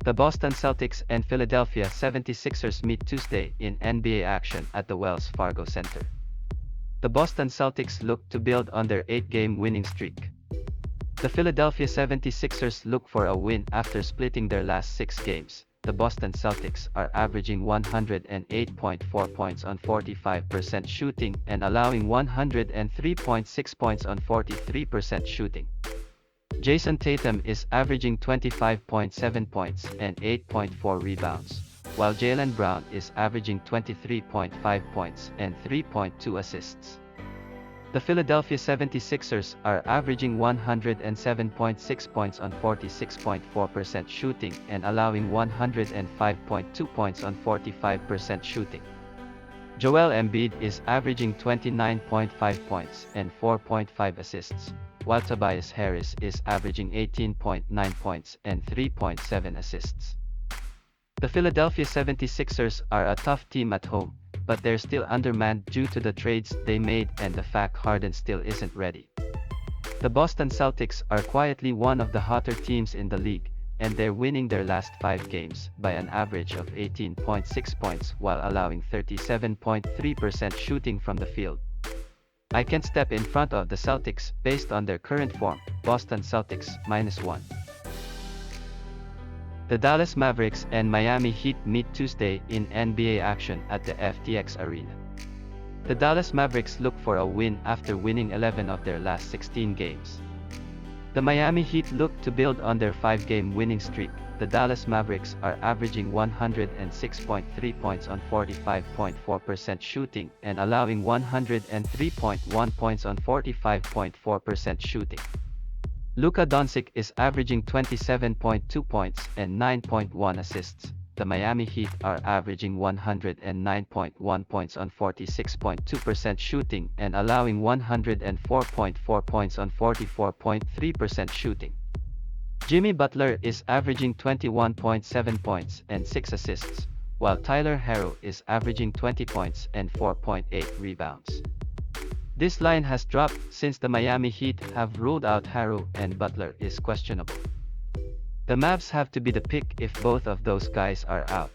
The Boston Celtics and Philadelphia 76ers meet Tuesday in NBA action at the Wells Fargo Center. The Boston Celtics look to build on their 8-game winning streak. The Philadelphia 76ers look for a win after splitting their last 6 games. The Boston Celtics are averaging 108.4 points on 45% shooting and allowing 103.6 points on 43% shooting. Jason Tatum is averaging 25.7 points and 8.4 rebounds, while Jaylen Brown is averaging 23.5 points and 3.2 assists. The Philadelphia 76ers are averaging 107.6 points on 46.4% shooting and allowing 105.2 points on 45% shooting. Joel Embiid is averaging 29.5 points and 4.5 assists, while Tobias Harris is averaging 18.9 points and 3.7 assists. The Philadelphia 76ers are a tough team at home, but they're still undermanned due to the trades they made and the fact Harden still isn't ready. The Boston Celtics are quietly one of the hotter teams in the league, and they're winning their last 5 games by an average of 18.6 points while allowing 37.3% shooting from the field. I can step in front of the Celtics based on their current form. Boston Celtics -1. The Dallas Mavericks and Miami Heat meet Tuesday in NBA action at the FTX Arena. The Dallas Mavericks look for a win after winning 11 of their last 16 games. The Miami Heat look to build on their 5-game winning streak. The Dallas Mavericks are averaging 106.3 points on 45.4% shooting and allowing 103.1 points on 45.4% shooting. Luka Doncic is averaging 27.2 points and 9.1 assists. The Miami Heat are averaging 109.1 points on 46.2% shooting and allowing 104.4 points on 44.3% shooting. Jimmy Butler is averaging 21.7 points and 6 assists, while Tyler Herro is averaging 20 points and 4.8 rebounds. This line has dropped since the Miami Heat have ruled out Herro and Butler is questionable. The Mavs have to be the pick if both of those guys are out.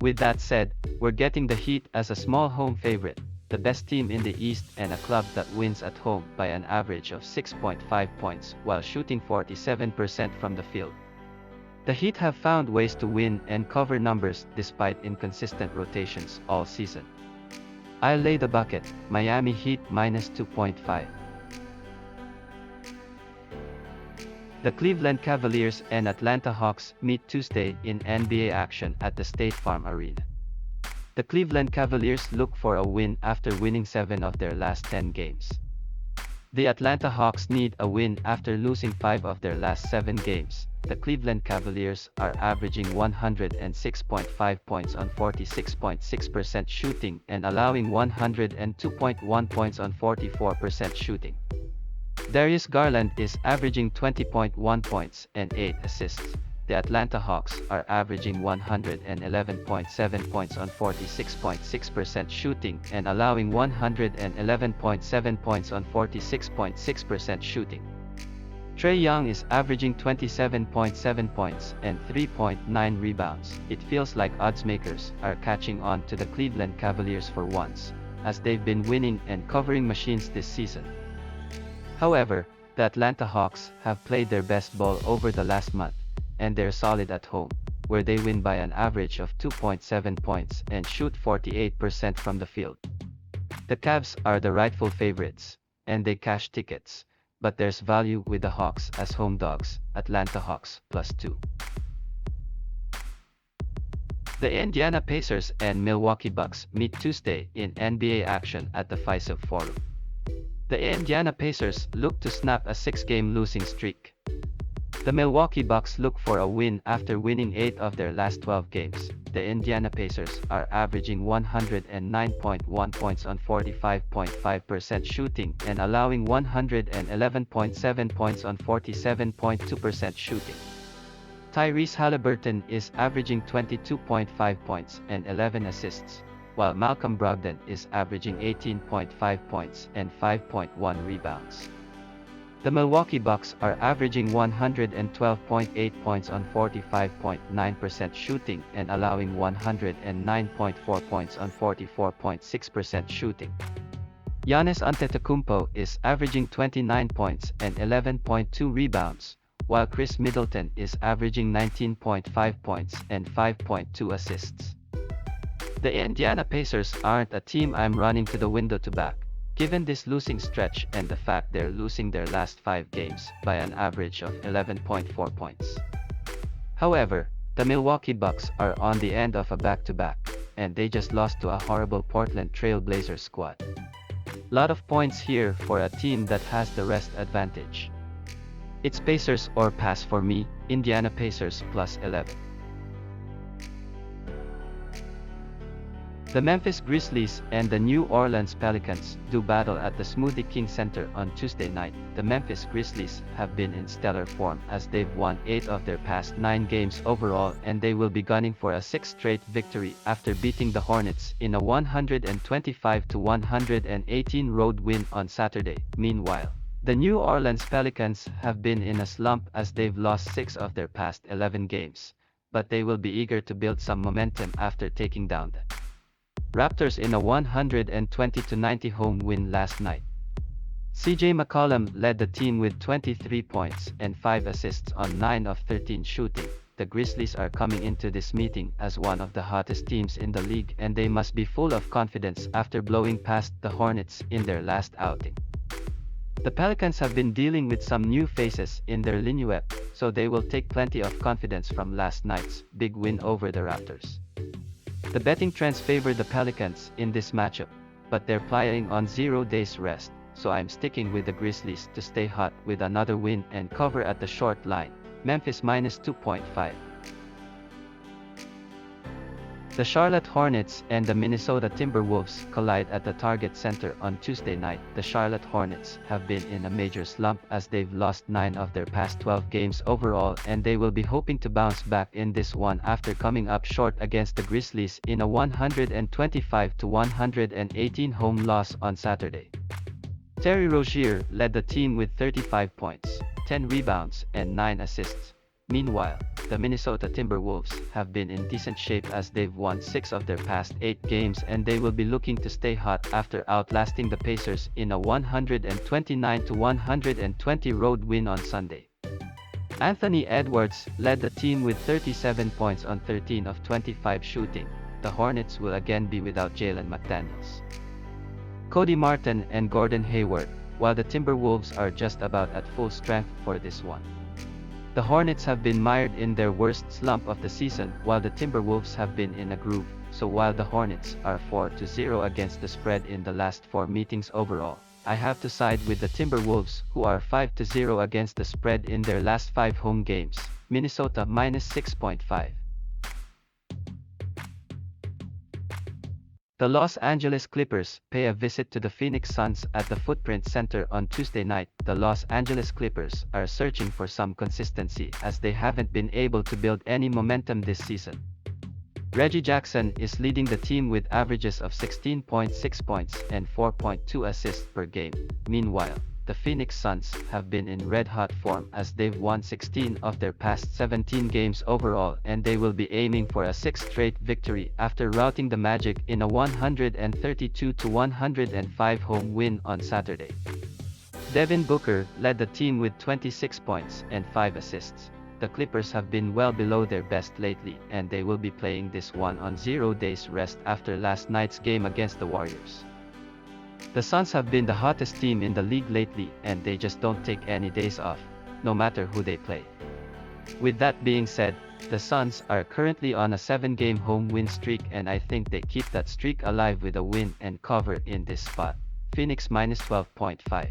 With that said, we're getting the Heat as a small home favorite, the best team in the East and a club that wins at home by an average of 6.5 points while shooting 47% from the field. The Heat have found ways to win and cover numbers despite inconsistent rotations all season. I'll lay the bucket, Miami Heat -2.5. The Cleveland Cavaliers and Atlanta Hawks meet Tuesday in NBA action at the State Farm Arena. The Cleveland Cavaliers look for a win after winning 7 of their last 10 games. The Atlanta Hawks need a win after losing 5 of their last 7 games. The Cleveland Cavaliers are averaging 106.5 points on 46.6% shooting and allowing 102.1 points on 44% shooting. Darius Garland is averaging 20.1 points and 8 assists. The Atlanta Hawks are averaging 111.7 points on 46.6% shooting and allowing 111.7 points on 46.6% shooting. Trae Young is averaging 27.7 points and 3.9 rebounds. It feels like oddsmakers are catching on to the Cleveland Cavaliers for once, as they've been winning and covering machines this season. However, the Atlanta Hawks have played their best ball over the last month, and they're solid at home, where they win by an average of 2.7 points and shoot 48% from the field. The Cavs are the rightful favorites, and they cash tickets, but there's value with the Hawks as home dogs. Atlanta Hawks +2. The Indiana Pacers and Milwaukee Bucks meet Tuesday in NBA action at the FISA Forum. The Indiana Pacers look to snap a 6-game losing streak. The Milwaukee Bucks look for a win after winning 8 of their last 12 games. The Indiana Pacers are averaging 109.1 points on 45.5% shooting and allowing 111.7 points on 47.2% shooting. Tyrese Halliburton is averaging 22.5 points and 11 assists, while Malcolm Brogdon is averaging 18.5 points and 5.1 rebounds. The Milwaukee Bucks are averaging 112.8 points on 45.9% shooting and allowing 109.4 points on 44.6% shooting. Giannis Antetokounmpo is averaging 29 points and 11.2 rebounds, while Chris Middleton is averaging 19.5 points and 5.2 assists. The Indiana Pacers aren't a team I'm running to the window to back, given this losing stretch and the fact they're losing their last 5 games by an average of 11.4 points. However, the Milwaukee Bucks are on the end of a back-to-back, and they just lost to a horrible Portland Trail Blazers squad. Lot of points here for a team that has the rest advantage. It's Pacers or pass for me, Indiana Pacers plus 11. The Memphis Grizzlies and the New Orleans Pelicans do battle at the Smoothie King Center on Tuesday night. The Memphis Grizzlies have been in stellar form as they've won 8 of their past 9 games overall, and they will be gunning for a 6th straight victory after beating the Hornets in a 125-118 road win on Saturday. Meanwhile, the New Orleans Pelicans have been in a slump as they've lost 6 of their past 11 games, but they will be eager to build some momentum after taking down the Raptors in a 120-90 home win last night. CJ McCollum led the team with 23 points and 5 assists on 9 of 13 shooting. The Grizzlies are coming into this meeting as one of the hottest teams in the league, and they must be full of confidence after blowing past the Hornets in their last outing. The Pelicans have been dealing with some new faces in their lineup, so they will take plenty of confidence from last night's big win over the Raptors. The betting trends favor the Pelicans in this matchup, but they're playing on 0 days rest, so I'm sticking with the Grizzlies to stay hot with another win and cover at the short line, Memphis minus 2.5. The Charlotte Hornets and the Minnesota Timberwolves collide at the Target Center on Tuesday night. The Charlotte Hornets have been in a major slump as they've lost 9 of their past 12 games overall, and they will be hoping to bounce back in this one after coming up short against the Grizzlies in a 125-118 home loss on Saturday. Terry Rozier led the team with 35 points, 10 rebounds, and 9 assists. Meanwhile, the Minnesota Timberwolves have been in decent shape as they've won 6 of their past 8 games, and they will be looking to stay hot after outlasting the Pacers in a 129-120 road win on Sunday. Anthony Edwards led the team with 37 points on 13 of 25 shooting. The Hornets will again be without Jalen McDaniels, Cody Martin, and Gordon Hayward, while the Timberwolves are just about at full strength for this one. The Hornets have been mired in their worst slump of the season, while the Timberwolves have been in a groove, so while the Hornets are 4-0 against the spread in the last 4 meetings overall, I have to side with the Timberwolves, who are 5-0 against the spread in their last 5 home games, Minnesota minus 6.5. The Los Angeles Clippers pay a visit to the Phoenix Suns at the Footprint Center on Tuesday night. The Los Angeles Clippers are searching for some consistency as they haven't been able to build any momentum this season. Reggie Jackson is leading the team with averages of 16.6 points and 4.2 assists per game. Meanwhile, the Phoenix Suns have been in red-hot form as they've won 16 of their past 17 games overall, and they will be aiming for a 6th straight victory after routing the Magic in a 132-105 home win on Saturday. Devin Booker led the team with 26 points and 5 assists. The Clippers have been well below their best lately, and they will be playing this one on 0 days rest after last night's game against the Warriors. The Suns have been the hottest team in the league lately, and they just don't take any days off, no matter who they play. With that being said, the Suns are currently on a 7-game home win streak, and I think they keep that streak alive with a win and cover in this spot. Phoenix minus 12.5.